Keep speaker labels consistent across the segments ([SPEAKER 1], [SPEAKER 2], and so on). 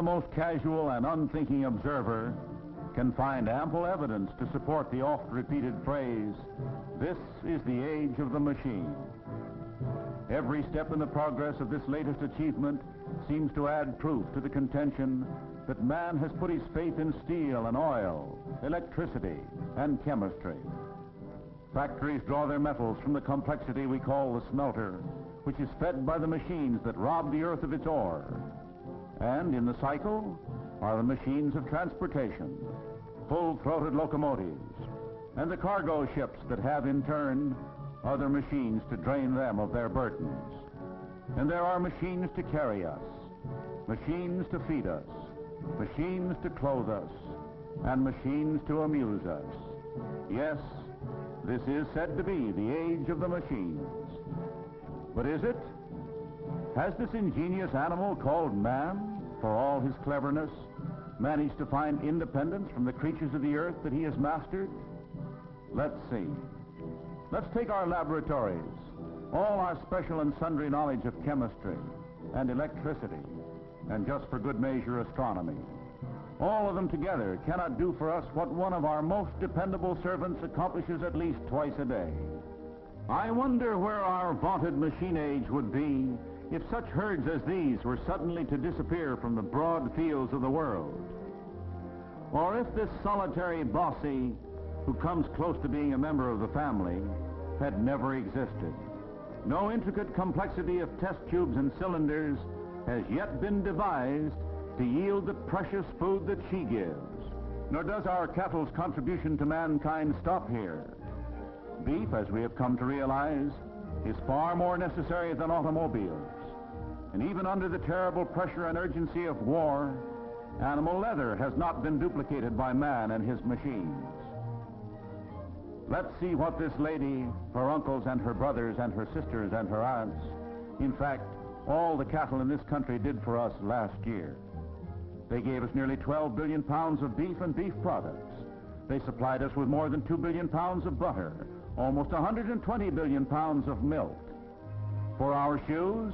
[SPEAKER 1] most casual and unthinking observer can find ample evidence to support the oft-repeated phrase, "This is the age of the machine." Every step in the progress of this latest achievement seems to add proof to the contention that man has put his faith in steel and oil, electricity and chemistry. Factories draw their metals from the complexity we call the smelter, which is fed by the machines that rob the earth of its ore. And in the cycle are the machines of transportation, full-throated locomotives, and the cargo ships that have in turn other machines to drain them of their burdens. And there are machines to carry us, machines to feed us, machines to clothe us, and machines to amuse us. Yes, this is said to be the age of the machines. But is it? Has this ingenious animal called man, for all his cleverness, managed to find independence from the creatures of the earth that he has mastered? Let's see. Let's take our laboratories, all our special and sundry knowledge of chemistry and electricity, and just for good measure, astronomy. All of them together cannot do for us what one of our most dependable servants accomplishes at least twice a day. I wonder where our vaunted machine age would be if such herds as these were suddenly to disappear from the broad fields of the world. Or if this solitary bossy, who comes close to being a member of the family, had never existed. No intricate complexity of test tubes and cylinders has yet been devised to yield the precious food that she gives. Nor does our cattle's contribution to mankind stop here. Beef, as we have come to realize, is far more necessary than automobiles. And even under the terrible pressure and urgency of war, animal leather has not been duplicated by man and his machines. Let's see what this lady, her uncles and her brothers and her sisters and her aunts, in fact, all the cattle in this country did for us last year. They gave us nearly 12 billion pounds of beef and beef products. They supplied us with more than 2 billion pounds of butter, almost 120 billion pounds of milk. For our shoes,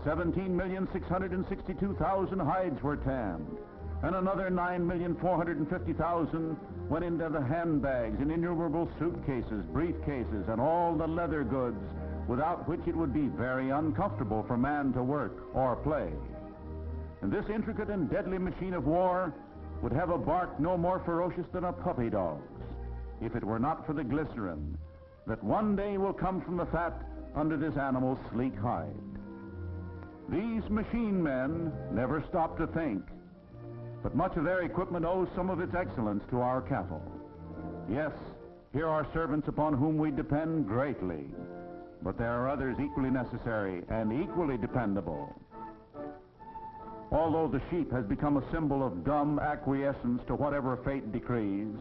[SPEAKER 1] 17,662,000 hides were tanned, and another 9,450,000 went into the handbags and innumerable suitcases, briefcases, and all the leather goods without which it would be very uncomfortable for man to work or play. And this intricate and deadly machine of war would have a bark no more ferocious than a puppy dog's, if it were not for the glycerin that one day will come from the fat under this animal's sleek hide. These machine men never stop to think, but much of their equipment owes some of its excellence to our cattle. Yes, here are servants upon whom we depend greatly, but there are others equally necessary and equally dependable. Although the sheep has become a symbol of dumb acquiescence to whatever fate decrees,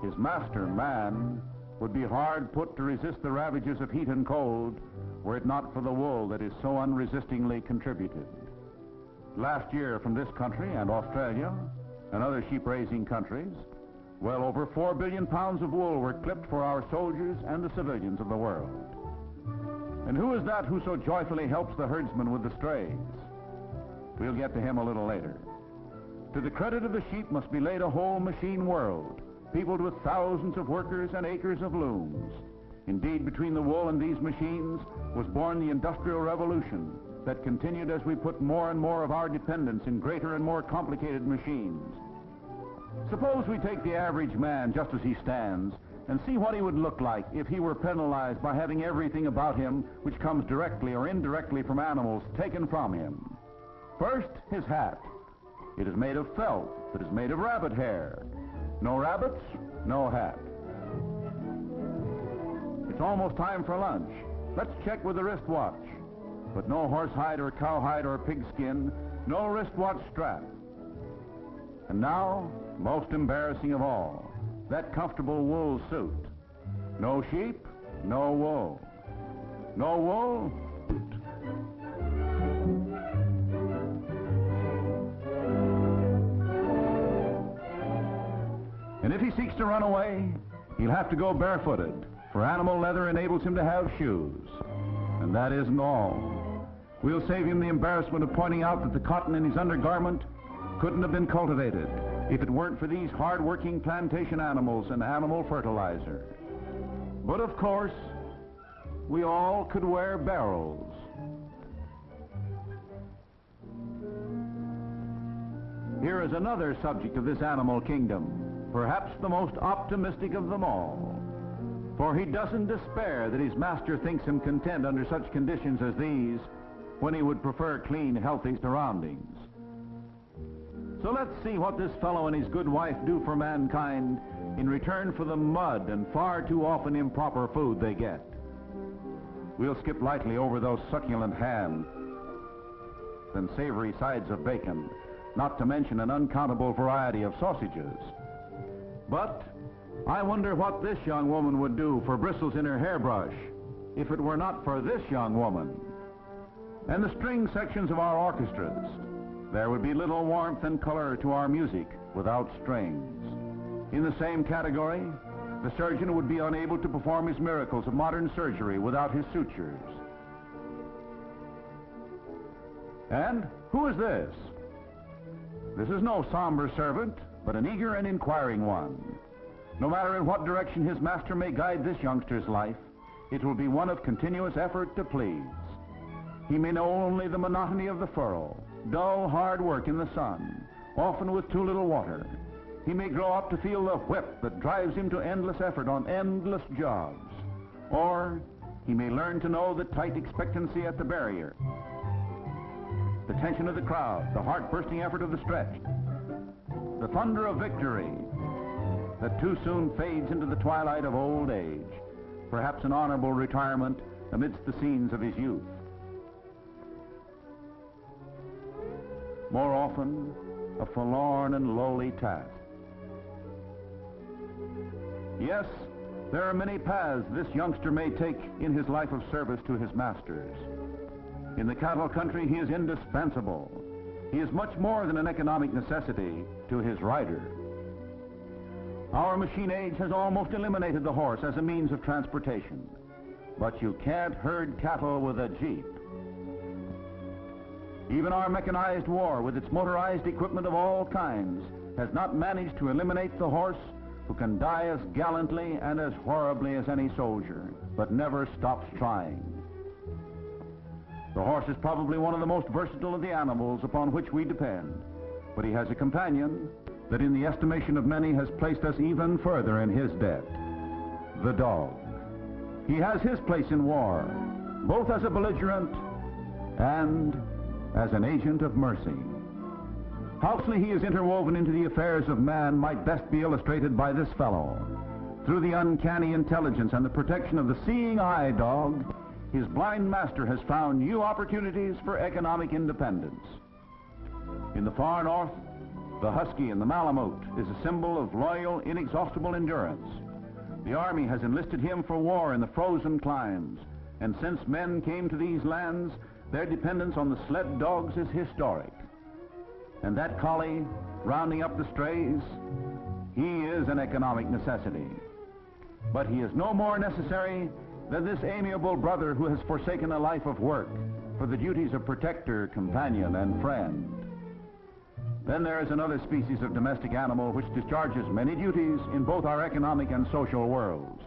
[SPEAKER 1] his master, man, would be hard put to resist the ravages of heat and cold were it not for the wool that is so unresistingly contributed. Last year from this country and Australia and other sheep-raising countries, well over 4 billion pounds of wool were clipped for our soldiers and the civilians of the world. And who is that who so joyfully helps the herdsman with the strays? We'll get to him a little later. To the credit of the sheep must be laid a whole machine world, peopled with thousands of workers and acres of looms. Indeed, between the wool and these machines was born the Industrial Revolution that continued as we put more and more of our dependence in greater and more complicated machines. Suppose we take the average man just as he stands and see what he would look like if he were penalized by having everything about him which comes directly or indirectly from animals taken from him. First, his hat. It is made of felt that is made of rabbit hair. No rabbits, no hat. It's almost time for lunch. Let's check with the wristwatch. But no horsehide or cowhide or pigskin, no wristwatch strap. And now, most embarrassing of all, that comfortable wool suit. No sheep, no wool. No wool, suit. And if he seeks to run away, he'll have to go barefooted, for animal leather enables him to have shoes. And that isn't all. We'll save him the embarrassment of pointing out that the cotton in his undergarment couldn't have been cultivated if it weren't for these hard-working plantation animals and animal fertilizer. But of course, we all could wear barrels. Here is another subject of this animal kingdom, perhaps the most optimistic of them all. For he doesn't despair that his master thinks him content under such conditions as these, when he would prefer clean, healthy surroundings. So let's see what this fellow and his good wife do for mankind in return for the mud and far too often improper food they get. We'll skip lightly over those succulent hams and savory sides of bacon, not to mention an uncountable variety of sausages. But I wonder what this young woman would do for bristles in her hairbrush if it were not for this young woman. And the string sections of our orchestras. There would be little warmth and color to our music without strings. In the same category, the surgeon would be unable to perform his miracles of modern surgery without his sutures. And who is this? This is no somber servant, but an eager and inquiring one. No matter in what direction his master may guide this youngster's life, it will be one of continuous effort to please. He may know only the monotony of the furrow, dull, hard work in the sun, often with too little water. He may grow up to feel the whip that drives him to endless effort on endless jobs. Or he may learn to know the tight expectancy at the barrier, the tension of the crowd, the heart-bursting effort of the stretch, the thunder of victory that too soon fades into the twilight of old age, perhaps an honorable retirement amidst the scenes of his youth. More often, a forlorn and lowly task. Yes, there are many paths this youngster may take in his life of service to his masters. In the cattle country, he is indispensable. He is much more than an economic necessity to his rider. Our machine age has almost eliminated the horse as a means of transportation. But you can't herd cattle with a jeep. Even our mechanized war, with its motorized equipment of all kinds, has not managed to eliminate the horse, who can die as gallantly and as horribly as any soldier, but never stops trying. The horse is probably one of the most versatile of the animals upon which we depend, but he has a companion that in the estimation of many has placed us even further in his debt: the dog. He has his place in war, both as a belligerent and as an agent of mercy. How closely he is interwoven into the affairs of man might best be illustrated by this fellow. Through the uncanny intelligence and the protection of the seeing eye dog, his blind master has found new opportunities for economic independence. In the far north, the husky and the malamute is a symbol of loyal, inexhaustible endurance. The army has enlisted him for war in the frozen climes, and since men came to these lands, their dependence on the sled dogs is historic. And that collie, rounding up the strays, he is an economic necessity. But he is no more necessary than this amiable brother who has forsaken a life of work for the duties of protector, companion, and friend. Then there is another species of domestic animal which discharges many duties in both our economic and social worlds.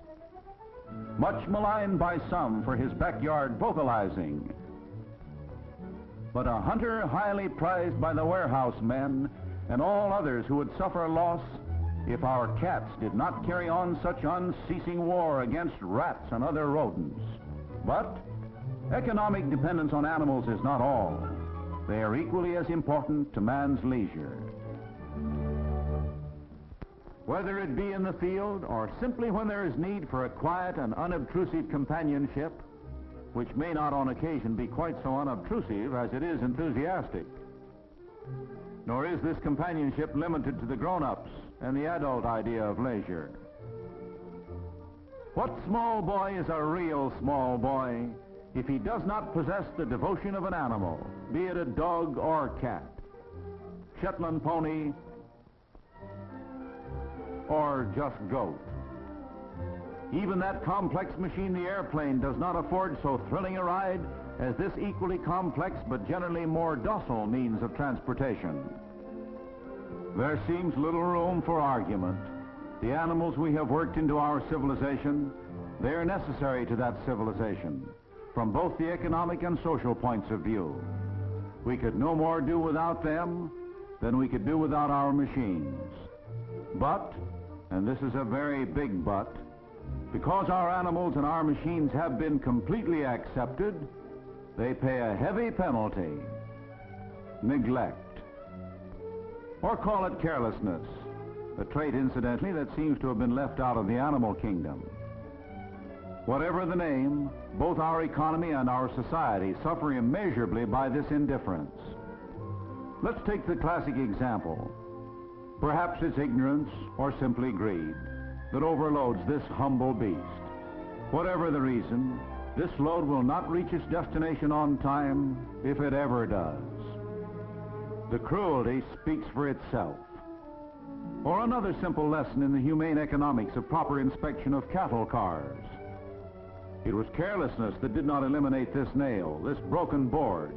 [SPEAKER 1] Much maligned by some for his backyard vocalizing, but a hunter highly prized by the warehouse men and all others who would suffer loss if our cats did not carry on such unceasing war against rats and other rodents. But economic dependence on animals is not all. They are equally as important to man's leisure. Whether it be in the field or simply when there is need for a quiet and unobtrusive companionship, which may not on occasion be quite so unobtrusive as it is enthusiastic. Nor is this companionship limited to the grown-ups and the adult idea of leisure. What small boy is a real small boy if he does not possess the devotion of an animal, be it a dog or cat, Shetland pony, or just goat? Even that complex machine, the airplane, does not afford so thrilling a ride as this equally complex but generally more docile means of transportation. There seems little room for argument. The animals we have worked into our civilization, they are necessary to that civilization, from both the economic and social points of view. We could no more do without them than we could do without our machines. But, and this is a very big but, because our animals and our machines have been completely accepted, they pay a heavy penalty: neglect. Or call it carelessness, a trait, incidentally, that seems to have been left out of the animal kingdom. Whatever the name, both our economy and our society suffer immeasurably by this indifference. Let's take the classic example. Perhaps it's ignorance or simply greed that overloads this humble beast. Whatever the reason, this load will not reach its destination on time if it ever does. The cruelty speaks for itself. Or another simple lesson in the humane economics of proper inspection of cattle cars. It was carelessness that did not eliminate this nail, this broken board,